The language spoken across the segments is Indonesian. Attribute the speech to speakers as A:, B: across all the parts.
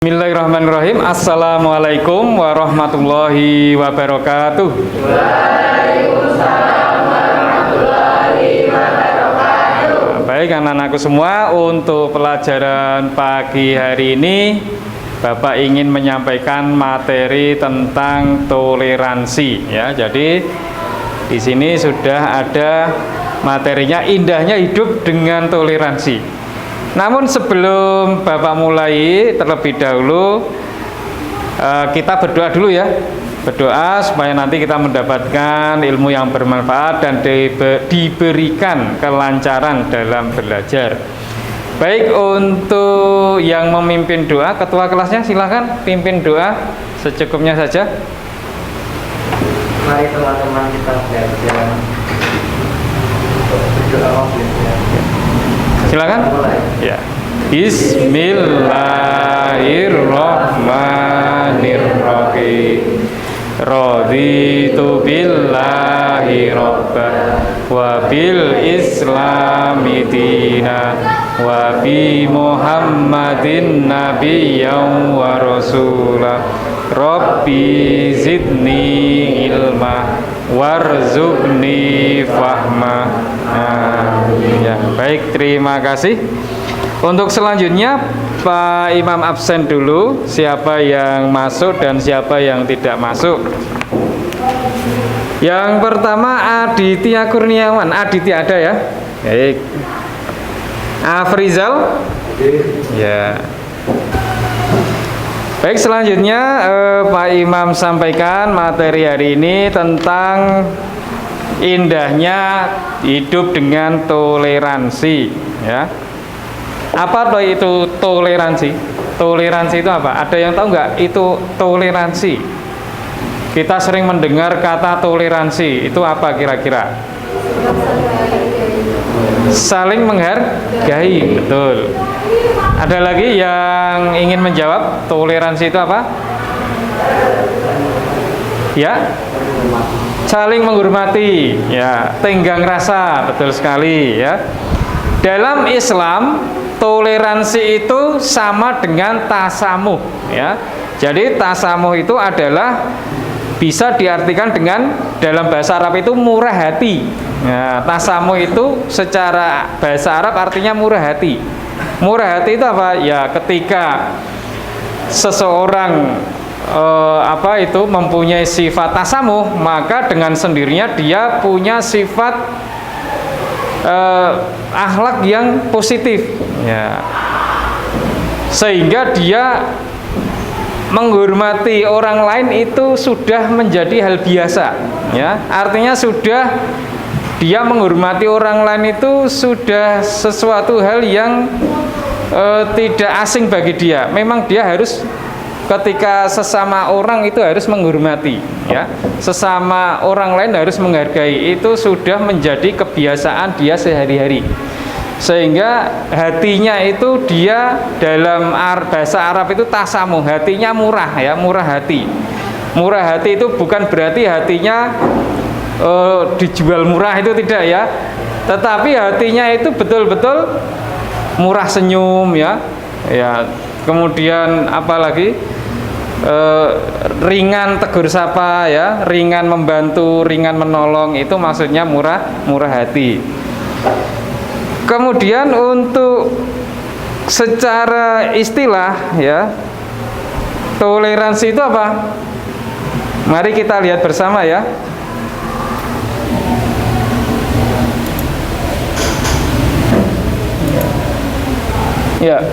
A: Bismillahirrahmanirrahim. Assalamualaikum warahmatullahi wabarakatuh.
B: Waalaikumsalam warahmatullahi wabarakatuh.
A: Baik anak-anakku semua, untuk pelajaran pagi hari ini Bapak ingin menyampaikan materi tentang toleransi ya. Jadi di sini sudah ada materinya, indahnya hidup dengan toleransi. Namun sebelum Bapak mulai, terlebih dahulu kita berdoa dulu ya. Berdoa supaya nanti kita mendapatkan ilmu yang bermanfaat dan diberikan kelancaran dalam belajar. Baik, untuk yang memimpin doa, ketua kelasnya silahkan pimpin doa secukupnya saja.
B: Mari teman-teman kita belajar berdoa ya.
A: Silakan. Ya. Bismillahirrahmanirrahim. Raditu billahi rabban wa bil islami dina wa bi Muhammadin nabiyyan wa rasulah. Rabbi zidni ilma warzuqni fahma. Ya, baik, terima kasih. Untuk selanjutnya Pak Imam absen dulu, siapa yang masuk dan siapa yang tidak masuk. Yang pertama Aditya Kurniawan. Aditya ada ya? Baik. Afrizal? Ya. Baik, selanjutnya Pak Imam sampaikan materi hari ini tentang indahnya hidup dengan toleransi ya. Apa itu toleransi? Toleransi itu apa? Ada yang tahu nggak itu toleransi? Kita sering mendengar kata toleransi, itu apa kira-kira? Saling menghargai, betul. Ada lagi yang ingin menjawab toleransi itu apa? Ya, saling menghormati, ya, tenggang rasa, betul sekali ya. Dalam Islam, toleransi itu sama dengan tasamuh ya. Jadi tasamuh itu adalah bisa diartikan dengan dalam bahasa Arab itu murah hati. Nah, tasamuh itu secara bahasa Arab artinya murah hati. Murah hati itu apa? Ya, ketika seseorang mempunyai sifat tasamuh, maka dengan sendirinya dia punya sifat akhlak yang positif ya. Sehingga dia menghormati orang lain itu sudah menjadi hal biasa ya. Artinya sudah dia menghormati orang lain itu sudah sesuatu hal yang tidak asing bagi dia. Memang dia harus, ketika sesama orang itu harus menghormati ya. Sesama orang lain harus menghargai, itu sudah menjadi kebiasaan dia sehari-hari. Sehingga hatinya itu dia dalam bahasa Arab itu tasamuh, hatinya murah ya, murah hati. Murah hati itu bukan berarti hatinya dijual murah, itu tidak ya. Tetapi hatinya itu betul-betul murah senyum ya. Ya, kemudian apalagi ringan tegur sapa ya, ringan membantu, ringan menolong, itu maksudnya murah hati. Kemudian untuk secara istilah ya, toleransi itu apa? Mari kita lihat bersama ya. Ya.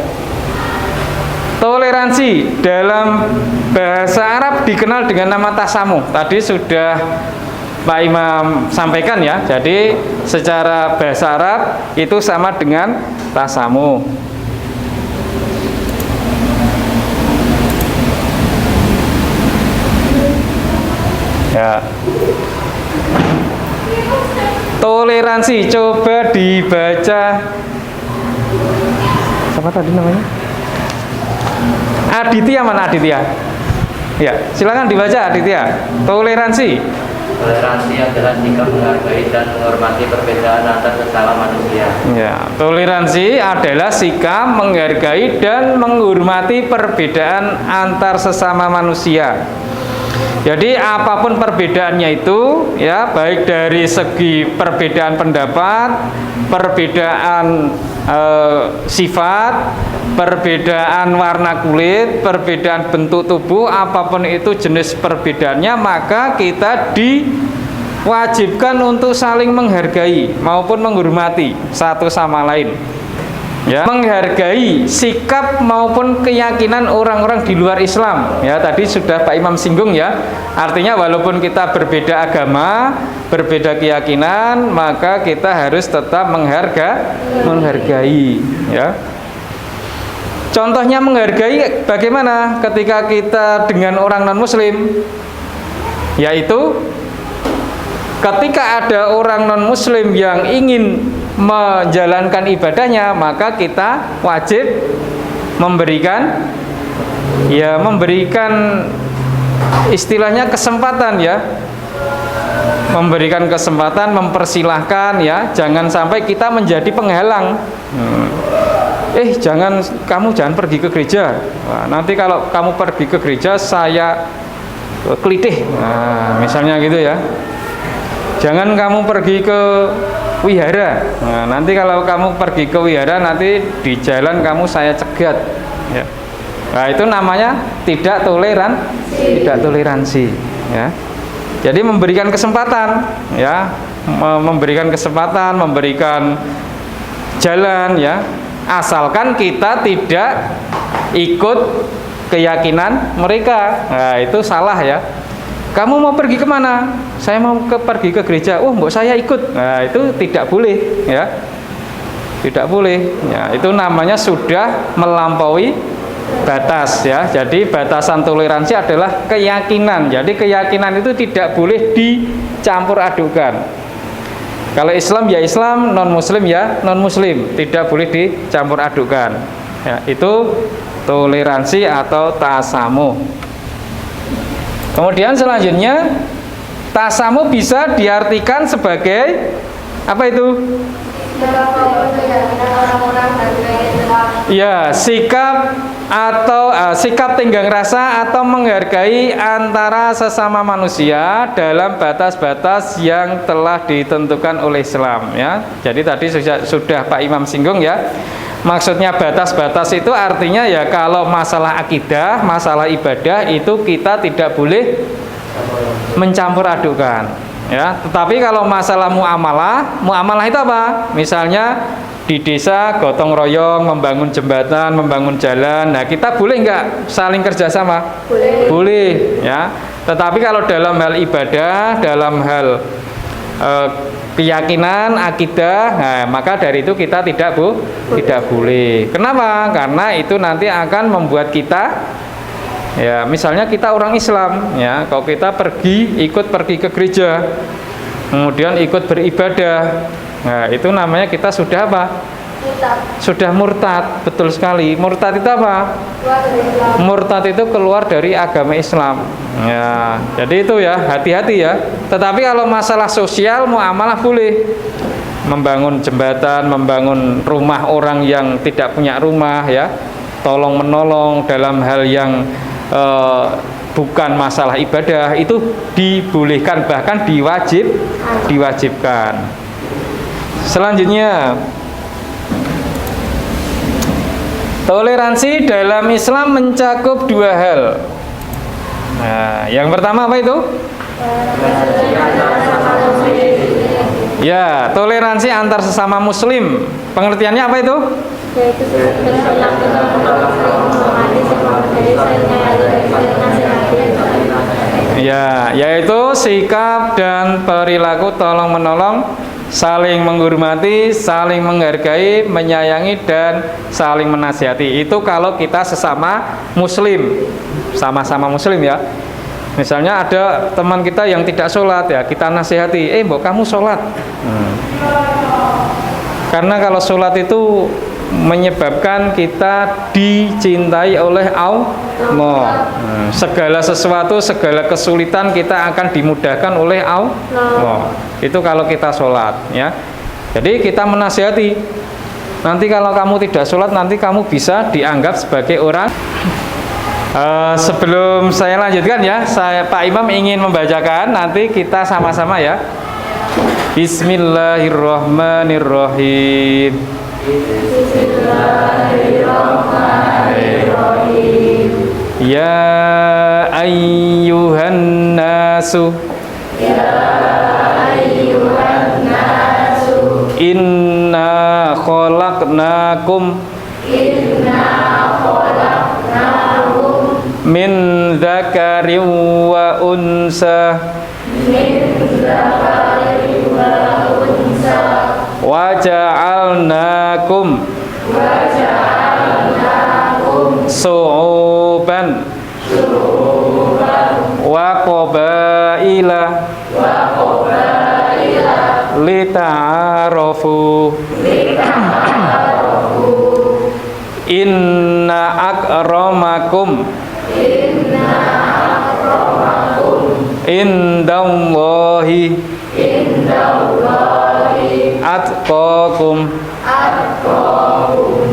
A: Toleransi dalam bahasa Arab dikenal dengan nama tasamuh. Tadi sudah Pak Imam sampaikan ya. Jadi secara bahasa Arab itu sama dengan tasamuh. Ya. Toleransi coba dibaca. Siapa tadi namanya? Aditya, mana Aditya? Ya, silakan dibaca Aditya. Toleransi.
B: Toleransi adalah sikap menghargai dan menghormati perbedaan antar sesama manusia.
A: Ya, toleransi adalah sikap menghargai dan menghormati perbedaan antar sesama manusia. Jadi apapun perbedaannya itu, ya, baik dari segi perbedaan pendapat, perbedaan sifat, perbedaan warna kulit, perbedaan bentuk tubuh, apapun itu jenis perbedaannya, maka kita diwajibkan untuk saling menghargai maupun menghormati satu sama lain. Ya, menghargai sikap maupun keyakinan orang-orang di luar Islam. Ya, tadi sudah Pak Imam singgung ya. Artinya walaupun kita berbeda agama, berbeda keyakinan, maka kita harus tetap menghargai. Ya. Contohnya menghargai bagaimana ketika kita dengan orang non-muslim? Yaitu ketika ada orang non-muslim yang ingin menjalankan ibadahnya, maka kita wajib memberikan istilahnya kesempatan, ya, memberikan kesempatan, mempersilahkan, ya, jangan sampai kita menjadi penghalang. Kamu jangan pergi ke gereja. Nah, nanti kalau kamu pergi ke gereja saya kelitih, nah, misalnya gitu ya. Jangan kamu pergi ke wihara. Nah, nanti kalau kamu pergi ke wihara, nanti di jalan kamu saya cegat. Ya. Nah, itu namanya tidak toleransi. Ya. Jadi memberikan kesempatan, ya, memberikan jalan, ya, asalkan kita tidak ikut keyakinan mereka. Nah, itu salah ya. Kamu mau pergi kemana? Saya mau pergi ke gereja. Oh, mbok saya ikut. Nah, itu tidak boleh, ya. Tidak boleh. Ya, itu namanya sudah melampaui batas, ya. Jadi batasan toleransi adalah keyakinan. Jadi keyakinan itu tidak boleh dicampur adukan. Kalau Islam ya Islam, non Muslim ya non Muslim, tidak boleh dicampur adukan. Ya, itu toleransi atau tasamuh. Kemudian selanjutnya tasamuh bisa diartikan sebagai apa itu? Ya, sikap atau sikap tenggang rasa atau menghargai antara sesama manusia dalam batas-batas yang telah ditentukan oleh Islam, ya. Jadi tadi sudah Pak Imam singgung ya. Maksudnya batas-batas itu artinya ya kalau masalah akidah, masalah ibadah itu kita tidak boleh mencampur adukan, ya. Tetapi kalau masalah muamalah itu apa? Misalnya di desa gotong royong membangun jembatan, membangun jalan. Nah, kita boleh nggak saling kerjasama? Boleh, ya. Tetapi kalau dalam hal ibadah, dalam hal keyakinan, akidah, nah, maka dari itu kita tidak boleh. Kenapa? Karena itu nanti akan membuat kita, ya, misalnya kita orang Islam, ya, kalau kita ikut pergi ke gereja, kemudian ikut beribadah, nah, itu namanya kita sudah apa? Sudah murtad. Betul sekali. Murtad itu apa? Murtad itu keluar dari agama Islam. Ya, jadi itu ya, hati-hati ya. Tetapi kalau masalah sosial, muamalah boleh. Membangun jembatan, membangun rumah orang yang tidak punya rumah, ya. Tolong menolong dalam hal yang bukan masalah ibadah itu dibolehkan, bahkan diwajibkan. Selanjutnya, toleransi dalam Islam mencakup dua hal. Nah, yang pertama apa itu? Ya, toleransi antar sesama muslim. Pengertiannya apa itu? Ya, yaitu sikap dan perilaku tolong menolong, saling menghormati, saling menghargai, menyayangi, dan saling menasihati. Itu kalau kita sesama muslim, sama-sama muslim ya. Misalnya ada teman kita yang tidak sholat, ya kita nasihati, mbok kamu sholat. Karena kalau sholat itu menyebabkan kita dicintai oleh Allah. Segala sesuatu, segala kesulitan kita akan dimudahkan oleh Allah. Itu kalau kita sholat, ya. Jadi kita menasihati, nanti kalau kamu tidak sholat, nanti kamu bisa dianggap sebagai orang. Sebelum saya lanjutkan ya, Pak Imam ingin membacakan, nanti kita sama-sama ya. Bismillahirrahmanirrahim. Bismillahirrahmanirrahim. Ya ayyuhan nasu. Ya ayyuhan nasu. Inna khalaqnakum. Inna khalaqnakum. Min dzakarin wa unsa. Min dzakarin wa unsa. Wa ja'alnakum. Wa ja'alnakum. Su'uban. Su'uban. Wa qabaila. Wa qabaila. Lita'arafu. Lita'arafu. Inna akramakum. Inna akramakum. Indallahi. Indallahi. Atqakum. Atqakum.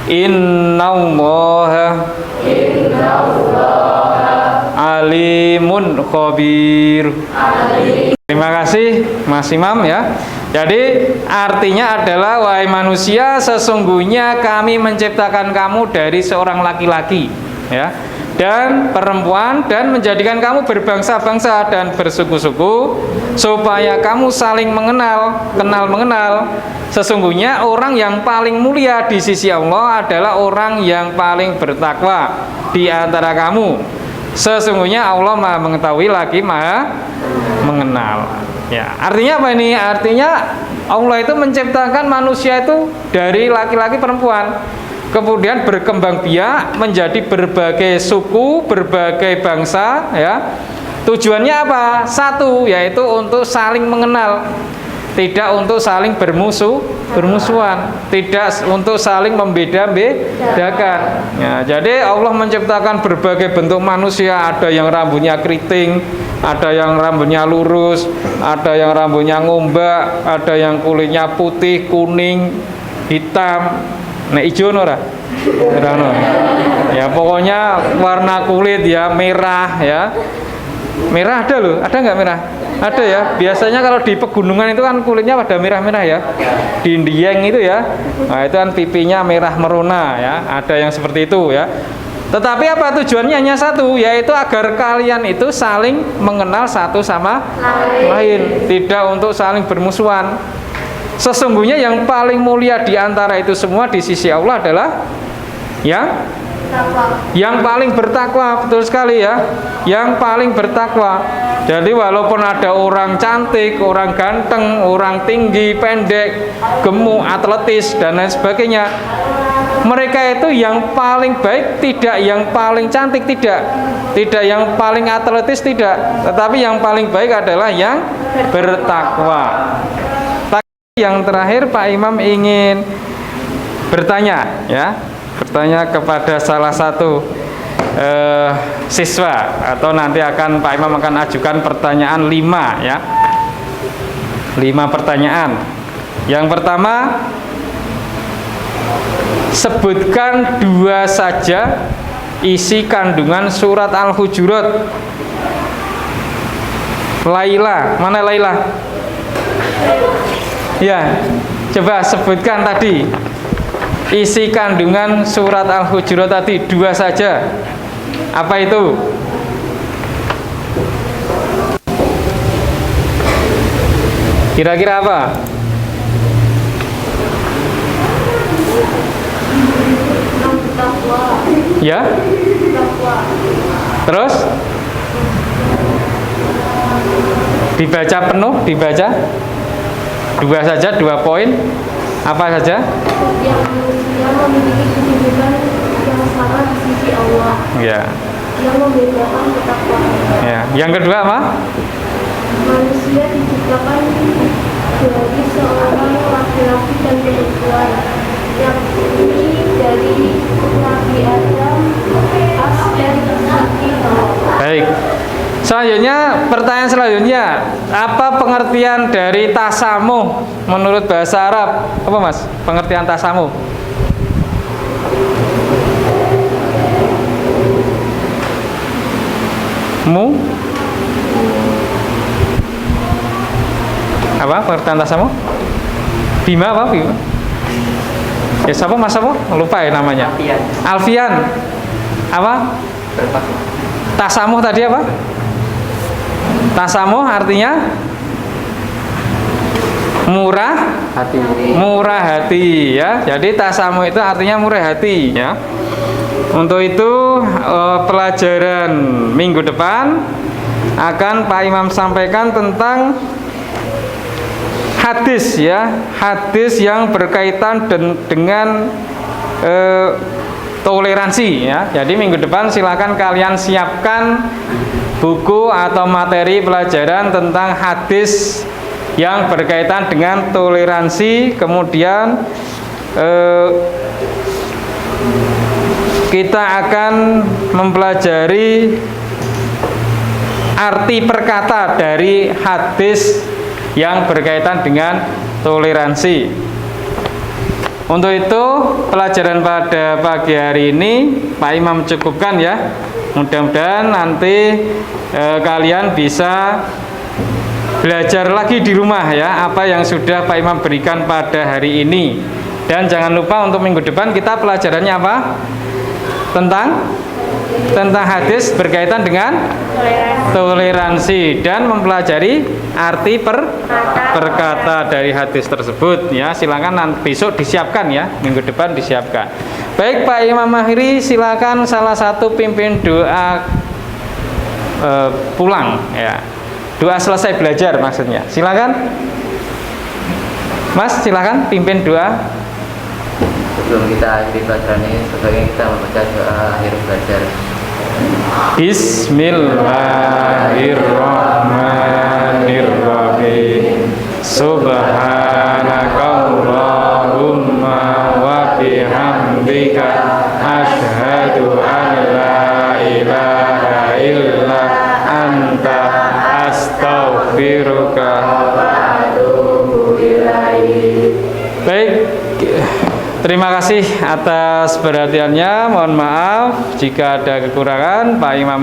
A: Innallaha. Innallaha. Alimun khabir. Alim. Terima kasih Mas Imam ya. Jadi artinya adalah, wahai manusia, sesungguhnya kami menciptakan kamu dari seorang laki-laki ya, dan perempuan, dan menjadikan kamu berbangsa-bangsa dan bersuku-suku supaya kamu saling mengenal, kenal mengenal. Sesungguhnya orang yang paling mulia di sisi Allah adalah orang yang paling bertakwa di antara kamu. Sesungguhnya Allah Maha mengetahui lagi Maha mengenal. Ya, artinya apa ini? Artinya Allah itu menciptakan manusia itu dari laki-laki perempuan, kemudian berkembang biak menjadi berbagai suku, berbagai bangsa ya. Tujuannya apa? Satu, yaitu untuk saling mengenal. Tidak untuk saling bermusuhan, tidak untuk saling membeda-bedakan. Ya, jadi Allah menciptakan berbagai bentuk manusia. Ada yang rambutnya keriting, ada yang rambutnya lurus, ada yang rambutnya ngombak, ada yang kulitnya putih, kuning, hitam. Nah, hijau ora? Ya, pokoknya warna kulit ya merah ya. Merah ada loh, ada nggak merah? Ada ya. Biasanya kalau di pegunungan itu kan kulitnya pada merah-merah ya. Di Dieng itu ya. Nah, itu kan pipinya merah merona ya. Ada yang seperti itu ya. Tetapi apa tujuannya? Hanya satu, yaitu agar kalian itu saling mengenal satu sama lain, tidak untuk saling bermusuhan. Sesungguhnya yang paling mulia di antara itu semua di sisi Allah adalah yang paling bertakwa. Betul sekali ya, yang paling bertakwa. Jadi walaupun ada orang cantik, orang ganteng, orang tinggi, pendek, gemuk, atletis dan lain sebagainya, mereka itu yang paling baik tidak, yang paling cantik tidak yang paling atletis tidak, tetapi yang paling baik adalah yang bertakwa. Yang terakhir Pak Imam ingin bertanya ya, bertanya kepada salah satu siswa, atau nanti akan Pak Imam akan ajukan pertanyaan 5 ya, 5 pertanyaan. Yang pertama, sebutkan 2 saja isi kandungan surat Al-Hujurat. Laila, mana Laila? Ya, coba sebutkan tadi isi kandungan surat Al-Hujurat tadi, 2 saja. Apa itu? Kira-kira apa? Ya? Terus? Dibaca penuh, dibaca 2 saja, 2 poin. Apa saja?
C: Yang manusia memiliki kedudukan yang sama di sisi Allah.
A: Ya.
C: Yang membedakan ketakwaan.
A: Ya. Yang kedua apa?
C: Manusia diciptakan dari seorang laki-laki dan perempuan. yang ini dari Nabi Adam as dari rezeki.
A: Baik. Selanjutnya, pertanyaan selanjutnya, apa pengertian dari tasamuh menurut bahasa Arab? Apa Mas? Pengertian tasamuh? Apa pengertian tasamuh? Bima apa? Bima? Ya siapa Mas apa? Lupa ya namanya. Alfian. Apa? Tasamuh tadi apa? Tasamuh artinya murah hati ya. Jadi tasamuh itu artinya murah hati ya. Untuk itu pelajaran minggu depan akan Pak Imam sampaikan tentang hadis ya, hadis yang berkaitan dengan toleransi ya. Jadi minggu depan silakan kalian siapkan buku atau materi pelajaran tentang hadis yang berkaitan dengan toleransi. Kemudian kita akan mempelajari arti perkata dari hadis yang berkaitan dengan toleransi. Untuk itu pelajaran pada pagi hari ini Pak Imam cukupkan ya. Mudah-mudahan nanti kalian bisa belajar lagi di rumah ya apa yang sudah Pak Imam berikan pada hari ini. Dan jangan lupa untuk minggu depan kita pelajarannya apa? Tentang hadis berkaitan dengan toleransi dan mempelajari arti perkata dari hadis tersebut ya. Silakan nanti besok disiapkan ya, minggu depan disiapkan. Baik Pak Imam Mahiri, silakan salah satu pimpin doa pulang ya. Doa selesai belajar maksudnya. Silakan. Mas, silakan pimpin doa.
B: Sebelum kita akhiri pelajaran ini, sebaiknya kita membaca doa akhir belajar.
A: Bismillahirrahmanirrahim. Subhanakallahumma wa bihamdika asyhadu an la ilaha illa anta astaghfiruka wa atubu ilaik. Baik. Terima kasih atas perhatiannya. Mohon maaf jika ada kekurangan. Pak Imam